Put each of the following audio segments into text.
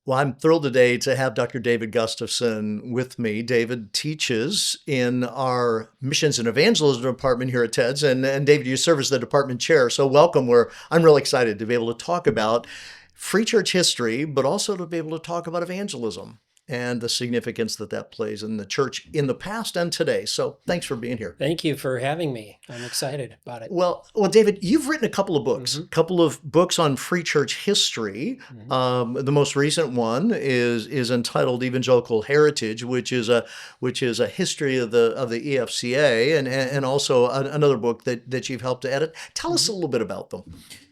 Well, I'm thrilled today to have Dr. David Gustafson with me. David teaches in our Missions and Evangelism department here at TEDS, and David, you serve as the department chair. So welcome. I'm really excited to be able to talk about free church history, but also to be able to talk about evangelism and the significance that that plays in the church in the past and today. So thanks for being here. Thank you for having me. I'm excited about it. Well, David, you've written a couple of books, Mhm. a couple of books on free church history. Mhm. The most recent one is entitled Evangelical Heritage, which is a history of the EFCA, and also another book that you've helped to edit. Tell us a Mhm. little bit about them.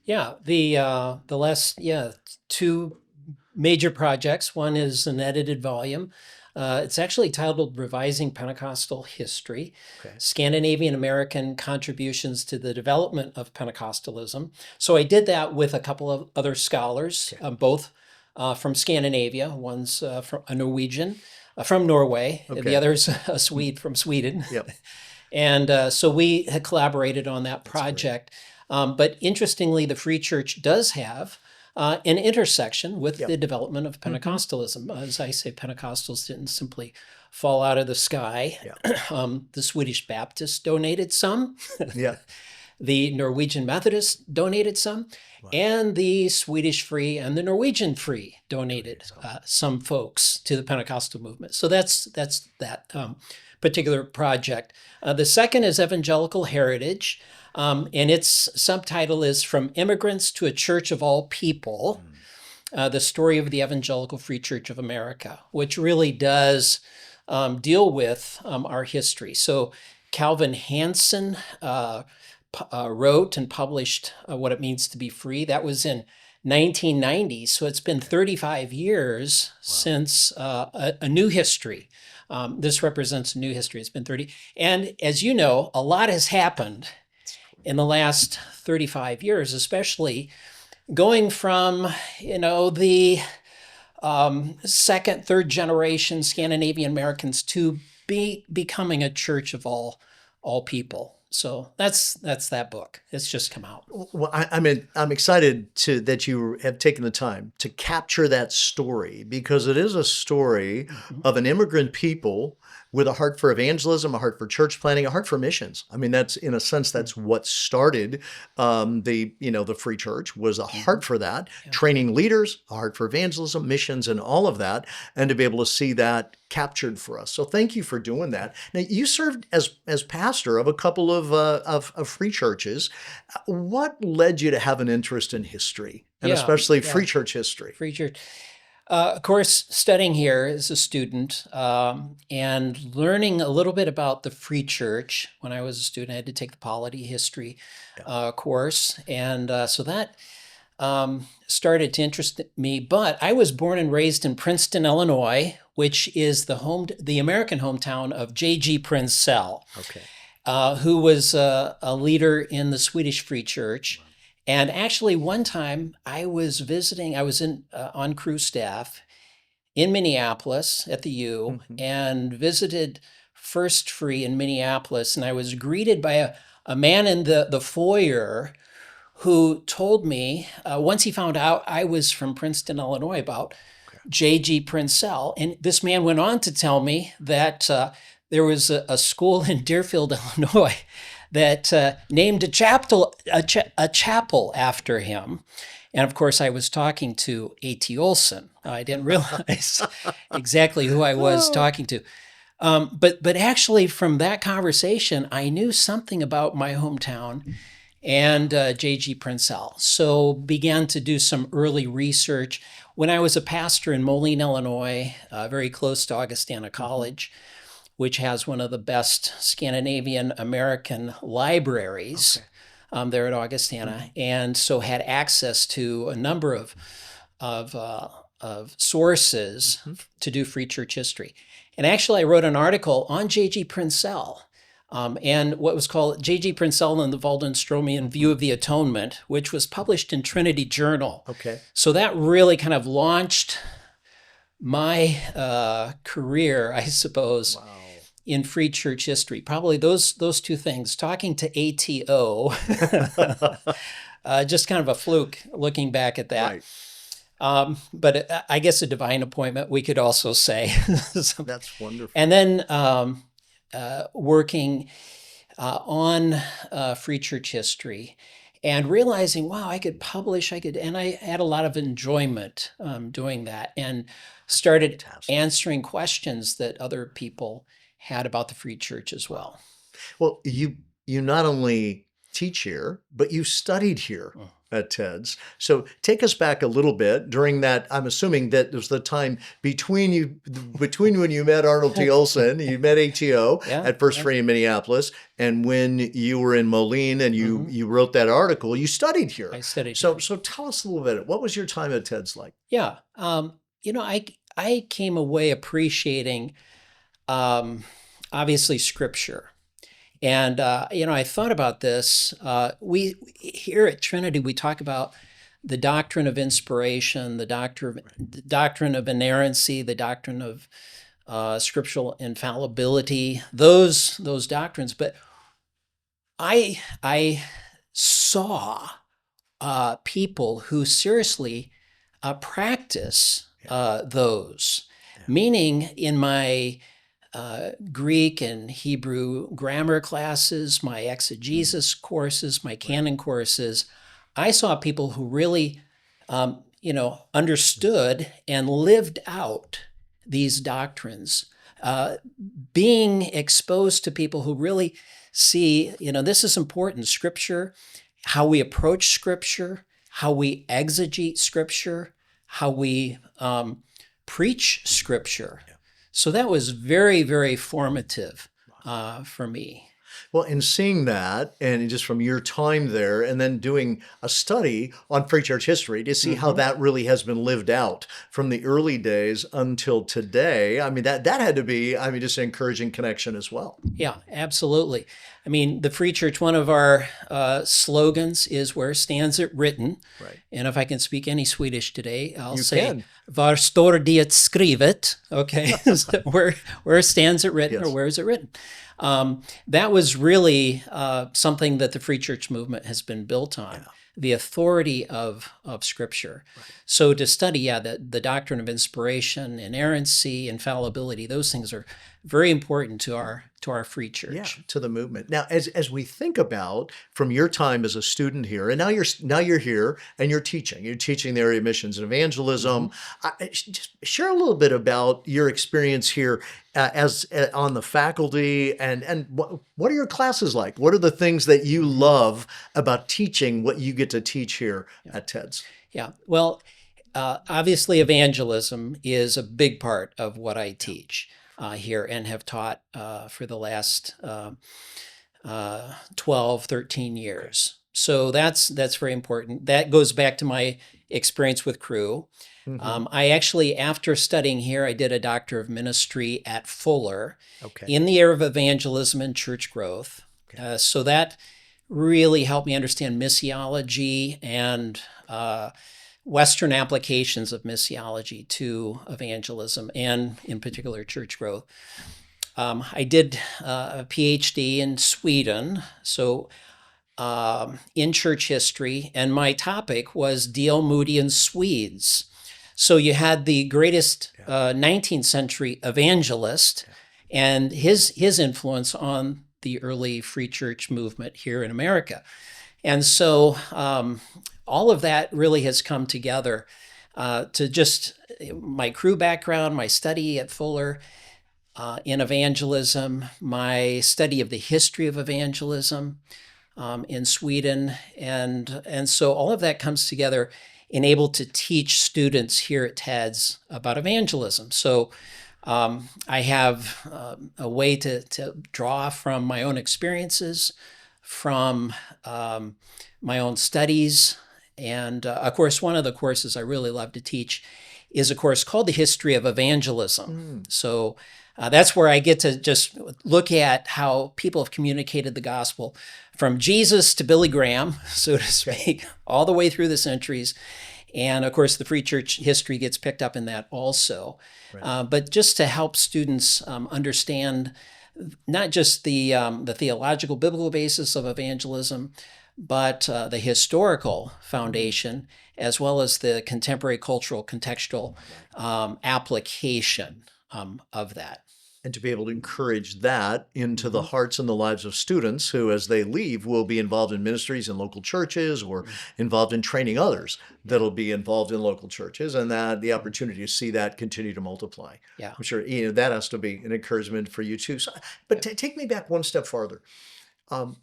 Yeah, the last two major projects. One is an edited volume. It's actually titled Revising Pentecostal History, Okay. Scandinavian American Contributions to the Development of Pentecostalism. So I did that with a couple of other scholars, Okay. both from Scandinavia. One's from a Norwegian from Norway, the Okay. other's a Swede from Sweden. Yep. And so we had collaborated on that That's great. project. But interestingly, the Free Church does have an intersection with the Yep. development of Hmm. Pentecostalism. As I say, Pentecostals didn't simply fall out of the sky. Yeah. The Swedish Baptists donated some, Yeah. the Norwegian Methodists donated some, Wow. and the Swedish Free and the Norwegian Free donated some folks to the Pentecostal movement. So that's that particular project. The second is Evangelical Heritage, and its subtitle is From Immigrants to a Church of All People, the story of the Evangelical Free Church of America, which really does deal with our history. So Calvin Hansen wrote and published What It Means to Be Free. That was in 1990. So it's been 35 years since a new history. This represents a new history. It's been 30. And as you know, a lot has happened in the last 35 years, especially going from, the second, third generation Scandinavian Americans to becoming a church of all people. So that's that book. It's just come out. Well, I'm excited that you have taken the time to capture that story, because it is a story Mhm. of an immigrant people with a heart for evangelism, a heart for church planting, a heart for missions. I mean, that's in a sense that's what started the Free Church, was a heart for that, Yeah. training leaders, a heart for evangelism, missions, and all of that, and to be able to see that captured for us. So thank you for doing that. Now, you served as pastor of a couple of free churches. What led you to have an interest in history, and especially free church history? Free church. Of course, studying here as a student and learning a little bit about the Free Church. When I was a student, I had to take the polity history course, and so that started to interest me. But I was born and raised in Princeton, Illinois, which is the American hometown of J.G. Prinzell, Okay. who was a leader in the Swedish Free Church. And actually, one time I was visiting, I was on crew staff in Minneapolis at the U, Mhm. and visited First Free in Minneapolis. And I was greeted by a man in the foyer who told me, once he found out I was from Princeton, Illinois, about J.G. Prinzell. And this man went on to tell me that there was a school in Deerfield, Illinois, that named a chapel after him. And of course, I was talking to A.T. Olson. I didn't realize exactly who I was talking to. But actually, from that conversation, I knew something about my hometown and J.G. Prinzell. So began to do some early research. When I was a pastor in Moline, Illinois, very close to Augustana College, which has one of the best Scandinavian American libraries there at Augustana, and so had access to a number of sources to do free church history. And actually, I wrote an article on J.G. Prinzell and what was called J.G. Prinzell and the Waldenstromian View of the Atonement, which was published in Trinity Journal. Okay. So that really kind of launched my career, I suppose, in free church history. Probably those two things. Talking to ATO, just kind of a fluke looking back at that. Right. But I guess a divine appointment, we could also say. So- That's wonderful. and then working on free church history and realizing, wow, I could publish, and I had a lot of enjoyment doing that and started Fantastic. answering questions that other people had about the free church as well. Well, you not only teach here, but you studied here Mm. at TEDS. So take us back a little bit during that. I'm assuming that was the time between when you met Arnold T. Olson, you met ATO Yeah, at First yeah. Free in Minneapolis, and when you were in Moline and you wrote that article, you studied here. I studied So tell us a little bit. What was your time at TEDS like? Yeah. I came away appreciating obviously scripture. And I thought about this. We here at Trinity, we talk about the doctrine of inspiration, the doctrine of inerrancy, the doctrine of scriptural infallibility, those doctrines. But I saw people who seriously practice those. Meaning, in my Greek and Hebrew grammar classes, my exegesis courses, my canon courses, I saw people who really, understood and lived out these doctrines. Being exposed to people who really see, this is important. Scripture, how we approach Scripture, how we exegete Scripture, how we preach Scripture. So that was very, very formative for me. Well, in seeing that, and just from your time there, and then doing a study on free church history to see how that really has been lived out from the early days until today, I mean, that had to be, just an encouraging connection as well. Yeah, absolutely. I mean, the Free Church, one of our slogans is "Where stands it written?" Right. And if I can speak any Swedish today, I'll You say can. "Var står det skrivet?" Okay, So where stands it written, Yes. or where is it written? That was really something that the Free Church movement has been built on. The authority of Scripture. Right. So to study, the doctrine of inspiration, inerrancy, infallibility, those things are very important to our Free Church. Yeah, to the movement. Now, as we think about from your time as a student here, and now you're here and you're teaching. You're teaching the area of missions and evangelism. Just share a little bit about your experience here as on the faculty, and what are your classes like? What are the things that you love about teaching what you get to teach here at TEDS? Yeah. Well, obviously, evangelism is a big part of what I teach here and have taught for the last 12, 13 years. So that's very important. That goes back to my experience with Cru. I actually, after studying here, I did a Doctor of Ministry at Fuller in the area of evangelism and church growth. So that really helped me understand missiology and Western applications of missiology to evangelism and, in particular, church growth. I did a PhD in Sweden, so in church history, and my topic was D.L. Moody and Swedes. So you had the greatest 19th century evangelist and his influence on the early free church movement here in America. And so all of that really has come together to just my Cru background, my study at Fuller in evangelism, my study of the history of evangelism in Sweden. And so all of that comes together and able to teach students here at TEDS about evangelism. So I have a way to draw from my own experiences, from my own studies. And of course, one of the courses I really love to teach is a course called The History of Evangelism. So that's where I get to just look at how people have communicated the gospel from Jesus to Billy Graham, so to speak, all the way through the centuries. And of course, the free church history gets picked up in that also. Right. But just to help students understand not just the theological, biblical basis of evangelism, but the historical foundation, as well as the contemporary cultural contextual application of that. And to be able to encourage that into the Mm-hmm. hearts and the lives of students who, as they leave, will be involved in ministries in local churches or involved in training others that'll be involved in local churches, and that the opportunity to see that continue to multiply. Yeah. I'm sure that has to be an encouragement for you too. So, but take me back one step farther. Um,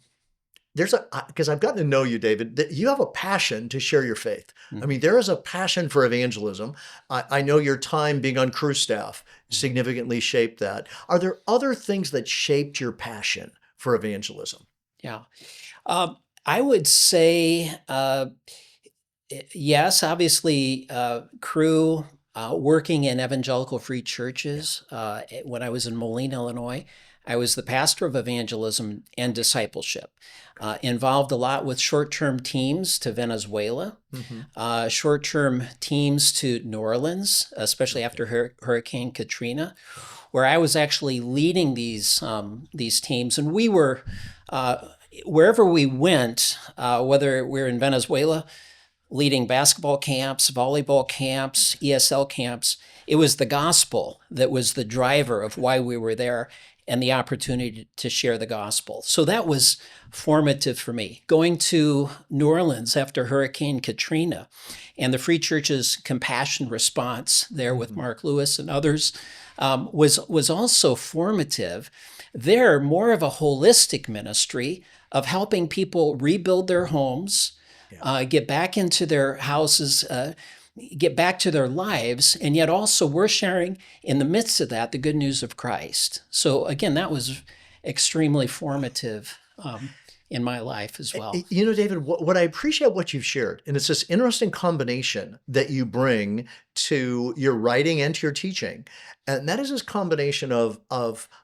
because I've gotten to know you, David, that you have a passion to share your faith. I mean, there is a passion for evangelism. I know your time being on crew staff significantly shaped that. Are there other things that shaped your passion for evangelism? Yeah. I would say, yes, obviously, crew, working in evangelical free churches. When I was in Moline, Illinois, I was the pastor of evangelism and discipleship. Involved a lot with short-term teams to Venezuela, short-term teams to New Orleans, especially after Hurricane Katrina, where I was actually leading these teams, and we were wherever we went, whether we're in Venezuela, leading basketball camps, volleyball camps, ESL camps. It was the gospel that was the driver of why we were there and the opportunity to share the gospel. So that was formative for me. Going to New Orleans after Hurricane Katrina and the Free Church's compassion response there with Mark Lewis and others was also formative. They're more of a holistic ministry of helping people rebuild their homes, get back into their houses, get back to their lives, and yet also we're sharing in the midst of that the good news of Christ. So again, that was extremely formative in my life as well. You know, David, what I appreciate what you've shared, and it's this interesting combination that you bring to your writing and to your teaching, and that is this combination of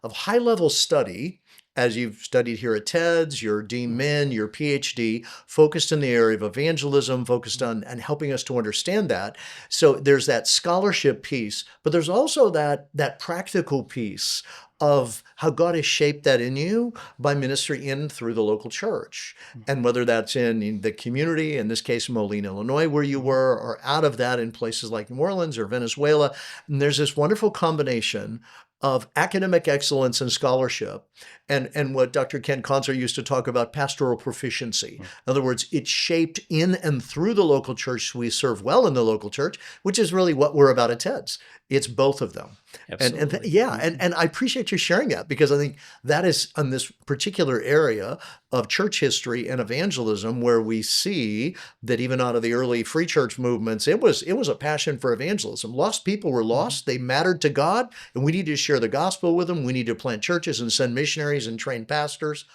high-level study, as you've studied here at TEDS, your DMin, your PhD, focused in the area of evangelism, focused on and helping us to understand that. So there's that scholarship piece, but there's also that practical piece of how God has shaped that in you by ministry in through the local church. And whether that's in the community, in this case, Moline, Illinois, where you were, or out of that in places like New Orleans or Venezuela. And there's this wonderful combination of academic excellence and scholarship, and what Dr. Ken Conzer used to talk about, pastoral proficiency. In other words, it's shaped in and through the local church, so we serve well in the local church, which is really what we're about at TEDS. It's both of them. Absolutely. And I appreciate you sharing that, because I think that is on this particular area of church history and evangelism where we see that even out of the early free church movements, it was a passion for evangelism. Lost people were lost. They mattered to God, and we need to share the gospel with them. We need to plant churches and send missionaries and train pastors.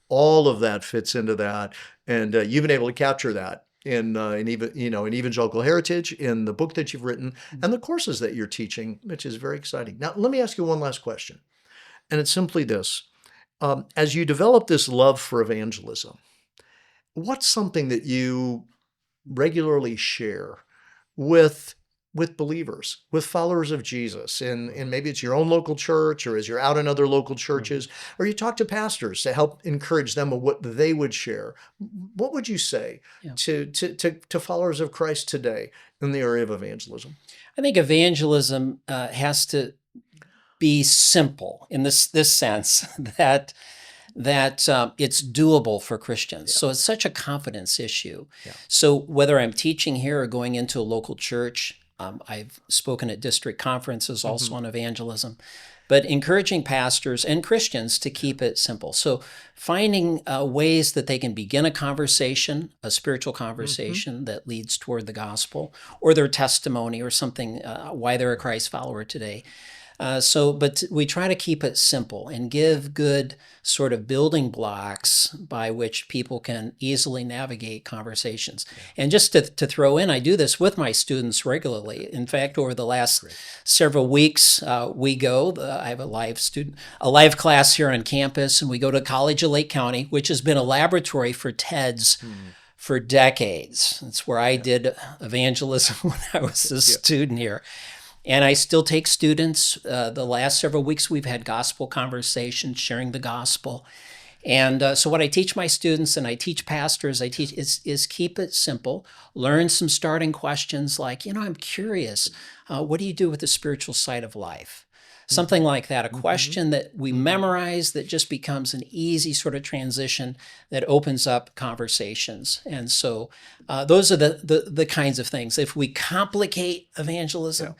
All of that fits into that, and you've been able to capture that in Evangelical Heritage, in the book that you've written, and the courses that you're teaching, which is very exciting. Now, let me ask you one last question, and it's simply this. As you develop this love for evangelism, what's something that you regularly share with believers, with followers of Jesus, and maybe it's your own local church, or as you're out in other local churches, or you talk to pastors to help encourage them of what they would share? What would you say to followers of Christ today in the area of evangelism? I think evangelism has to be simple in this sense that it's doable for Christians. So it's such a confidence issue. So whether I'm teaching here or going into a local church, I've spoken at district conferences also on evangelism, but encouraging pastors and Christians to keep it simple. So finding ways that they can begin a conversation, a spiritual conversation that leads toward the gospel, or their testimony or something, why they're a Christ follower today. But we try to keep it simple and give good sort of building blocks by which people can easily navigate conversations. And just to throw in, I do this with my students regularly. In fact, over the last several weeks, I have a live class here on campus, and we go to College of Lake County, which has been a laboratory for TEDS for decades. It's where I did evangelism when I was a student here. And I still take students. The last several weeks, we've had gospel conversations, sharing the gospel. And so what I teach my students and I teach pastors, I teach is keep it simple. Learn some starting questions like, I'm curious, what do you do with the spiritual side of life? Something like that, a question that we memorize that just becomes an easy sort of transition that opens up conversations. And so those are the kinds of things. If we complicate evangelism,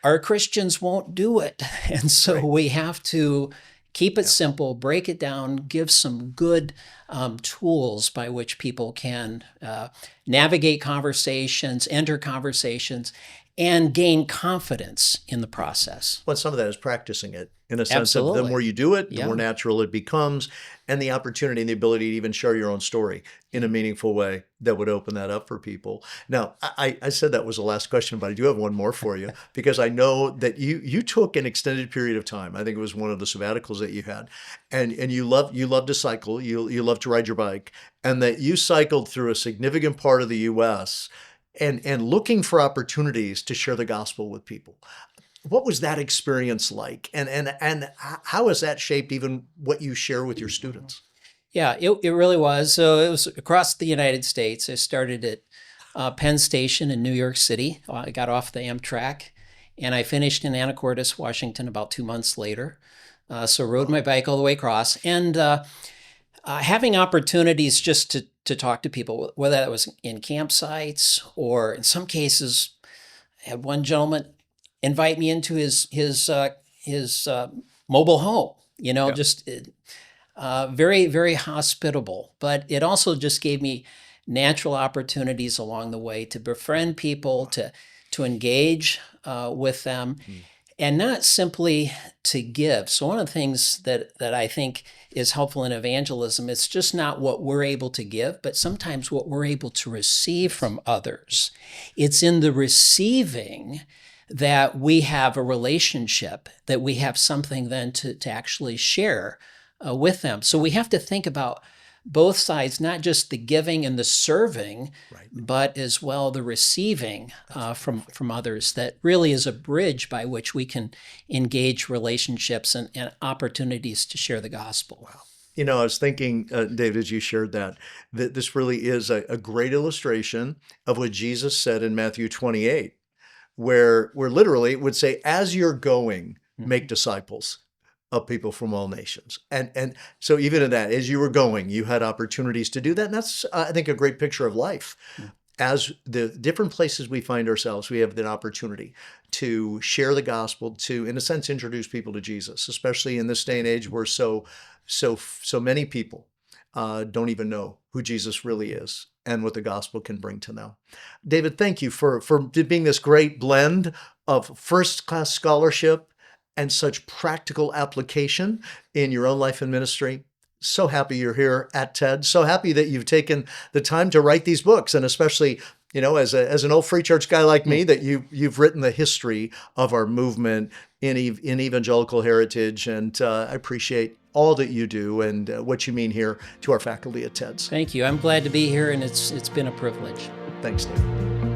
our Christians won't do it. And so we have to keep it simple, break it down, give some good tools by which people can navigate conversations, enter conversations, and gain confidence in the process. Well, some of that is practicing it in a sense of Absolutely. the more you do it, the more natural it becomes, and the opportunity and the ability to even share your own story in a meaningful way that would open that up for people. Now, I said that was the last question, but I do have one more for you because I know that you took an extended period of time. I think it was one of the sabbaticals that you had, and you love to cycle, you love to ride your bike, and that you cycled through a significant part of the U.S. and looking for opportunities to share the gospel with people. What was that experience like? And how has that shaped even what you share with your students? Yeah, it really was. So it was across the United States. I started at Penn Station in New York City. I got off the Amtrak, and I finished in Anacortes, Washington, about 2 months later. So rode my bike all the way across, and having opportunities just to talk to people, whether that was in campsites or in some cases, I had one gentleman invite me into his mobile home. Just very, very hospitable. But it also just gave me natural opportunities along the way to befriend people, to engage with them, and not simply to give. So one of the things that I think is helpful in evangelism, it's just not what we're able to give, but sometimes what we're able to receive from others. It's in the receiving that we have a relationship, that we have something then to actually share with them. So we have to think about both sides, not just the giving and the serving, but as well the receiving from others. That really is a bridge by which we can engage relationships and opportunities to share the gospel. Wow. I was thinking, David, as you shared that this really is a great illustration of what Jesus said in Matthew 28, where literally it would say, as you're going, make disciples of people from all nations. And so even in that, as you were going, you had opportunities to do that. And that's, I think, a great picture of life. As the different places we find ourselves, we have the opportunity to share the gospel, to, in a sense, introduce people to Jesus, especially in this day and age where so many people don't even know who Jesus really is and what the gospel can bring to them. David, thank you for being this great blend of first-class scholarship and such practical application in your own life and ministry. So happy you're here at TED. So happy that you've taken the time to write these books, and especially, as an old free church guy like me, that you've written the history of our movement in evangelical heritage. And I appreciate all that you do and what you mean here to our faculty at TEDS. Thank you. I'm glad to be here, and it's been a privilege. Thanks, David.